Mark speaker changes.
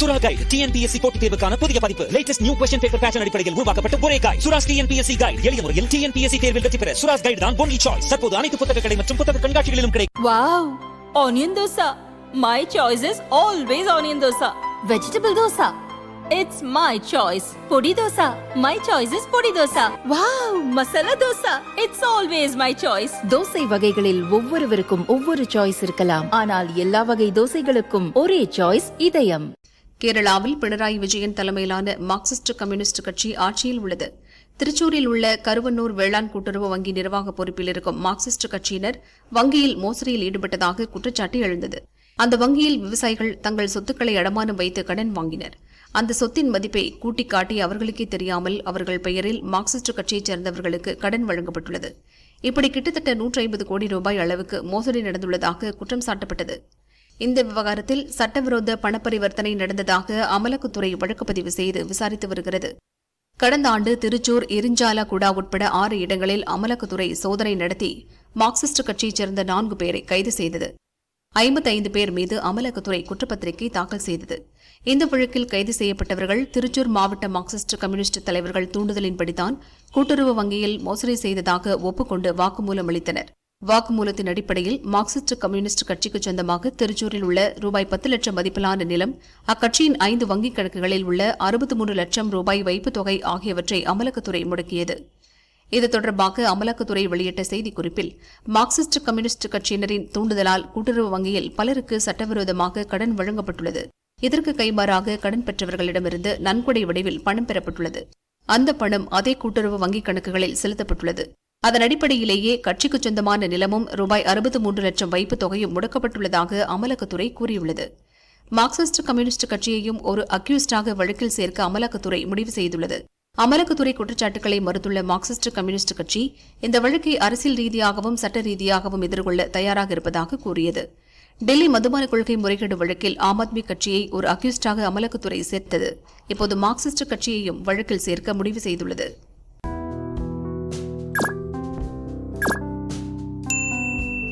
Speaker 1: சுரா guide TNPSC போட்டித் தேர்வுக்கான புதிய பதிப்பு. Latest new question paper pattern அடிப்படையில் உருவாக்கப்பட்ட ஒரே கைடு. Sura's TNPSC guide. எளிய முறையில் TNPSC தேர்வில் வெற்றி பெற சுராஸ் கைடு தான் ஒன்லி சாய்ஸ். தற்போது அனைத்து புத்தக கடை மற்றும் புத்தக கண்காட்சிகளிலும் கிடைக்கும்.
Speaker 2: Wow! Onion dosa. My choice is always onion dosa. Vegetable dosa. It's my choice. Podi dosa. My choice is podi dosa. Wow! Masala dosa. It's always my choice.
Speaker 3: Dosa வகைகளில் ஒவ்வொருவருக்கும் ஒவ்வொரு சாய்ஸ் இருக்கலாம். ஆனால் எல்லா வகை தோசைகளுக்கும் ஒரே சாய்ஸ் இதயம்.
Speaker 4: கேரளாவில் பினராயி விஜயன் தலைமையிலான மார்க்சிஸ்ட் கம்யூனிஸ்ட் கட்சி ஆட்சியில் உள்ளது. திருச்சூரில் உள்ள கருவன்னூர் வேளாண் கூட்டுறவு வங்கி நிர்வாக பொறுப்பில் இருக்கும் மார்க்சிஸ்ட் கட்சியினர் வங்கியில் மோசடியில் ஈடுபட்டதாக குற்றச்சாட்டு எழுந்தது. அந்த வங்கியில் விவசாயிகள் தங்கள் சொத்துக்களை அடமானம் வைத்து கடன் வாங்கினர். அந்த சொத்தின் மதிப்பை கூட்டிக் காட்டி அவர்களுக்கே தெரியாமல் அவர்கள் பெயரில் மார்க்சிஸ்ட் கட்சியைச் சேர்ந்தவர்களுக்கு கடன் வழங்கப்பட்டுள்ளது. இப்படி கிட்டத்தட்ட 150 கோடி ரூபாய் அளவுக்கு மோசடி நடந்துள்ளதாக குற்றம் சாட்டப்பட்டது. இந்த விவகாரத்தில் சட்டவிரோத பணப்பரிவர்த்தனை நடந்ததாக அமலாக்கத்துறை வழக்குப்பதிவு செய்து விசாரித்து வருகிறது. கடந்த ஆண்டு திருச்சூர் இரிஞ்சாலா குடா உட்பட 6 இடங்களில் அமலாக்கத்துறை சோதனை நடத்தி மார்க்சிஸ்ட் கட்சியைச் சேர்ந்த 4 பேரை கைது செய்தது. 55 பேர் மீது அமலாக்கத்துறை குற்றப்பத்திரிகை தாக்கல் செய்தது. இந்த வழக்கில் கைது செய்யப்பட்டவர்கள் திருச்சூர் மாவட்ட மார்க்சிஸ்ட் கம்யூனிஸ்ட் தலைவர்கள் தூண்டுதலின்படிதான் கூட்டுறவு வங்கியில் மோசடி செய்ததாக ஒப்புக்கொண்டு வாக்குமூலம் அளித்தனர். வாக்குமூலத்தின் அடிப்படையில் மார்க்சிஸ்ட் கம்யூனிஸ்ட் கட்சிக்கு சொந்தமாக திருச்சூரில் உள்ள ரூபாய் 10 லட்சம் மதிப்பிலான நிலம், அக்கட்சியின் 5 வங்கிக் கணக்குகளில் உள்ள 63 லட்சம் ரூபாய் வைப்புத் தொகை ஆகியவற்றை அமலாக்கத்துறை முடக்கியது. இது தொடர்பாக அமலாக்கத்துறை வெளியிட்ட செய்திக்குறிப்பில், மார்க்சிஸ்ட் கம்யூனிஸ்ட் கட்சியினரின் தூண்டுதலால் கூட்டுறவு வங்கியில் பலருக்கு சட்டவிரோதமாக கடன் வழங்கப்பட்டுள்ளது. இதற்கு கைமாறாக கடன் பெற்றவர்களிடமிருந்து நன்கொடை வடிவில் பணம் பெறப்பட்டுள்ளது. அந்த பணம் அதே கூட்டுறவு வங்கிக் கணக்குகளில் செலுத்தப்பட்டுள்ளது. அதன் அடிப்படையிலேயே கட்சிக்கு சொந்தமான நிலமும் ரூபாய் 63 லட்சம் வைப்புத் தொகையும் முடக்கப்பட்டுள்ளதாக அமலாக்கத்துறை கூறியுள்ளது. மார்க்சிஸ்ட் கம்யூனிஸ்ட் கட்சியையும் ஒரு அக்யூஸ்டாக வழக்கில் சேர்க்க அமலாக்கத்துறை முடிவு செய்துள்ளது. அமலாக்கத்துறை குற்றச்சாட்டுகளை மறுத்துள்ள மார்க்சிஸ்ட் கம்யூனிஸ்ட் கட்சி இந்த வழக்கை அரசியல் ரீதியாகவும் சட்ட ரீதியாகவும் எதிர்கொள்ள தயாராக இருப்பதாக கூறியது. டெல்லி மதுபான கொள்கை முறைகேடு வழக்கில் ஆம் ஆத்மி கட்சியை ஒரு அக்யூஸ்டாக அமலாக்கத்துறை சேர்த்தது. இப்போது மார்க்சிஸ்ட் கட்சியையும் வழக்கில் சேர்க்க முடிவு செய்துள்ளது.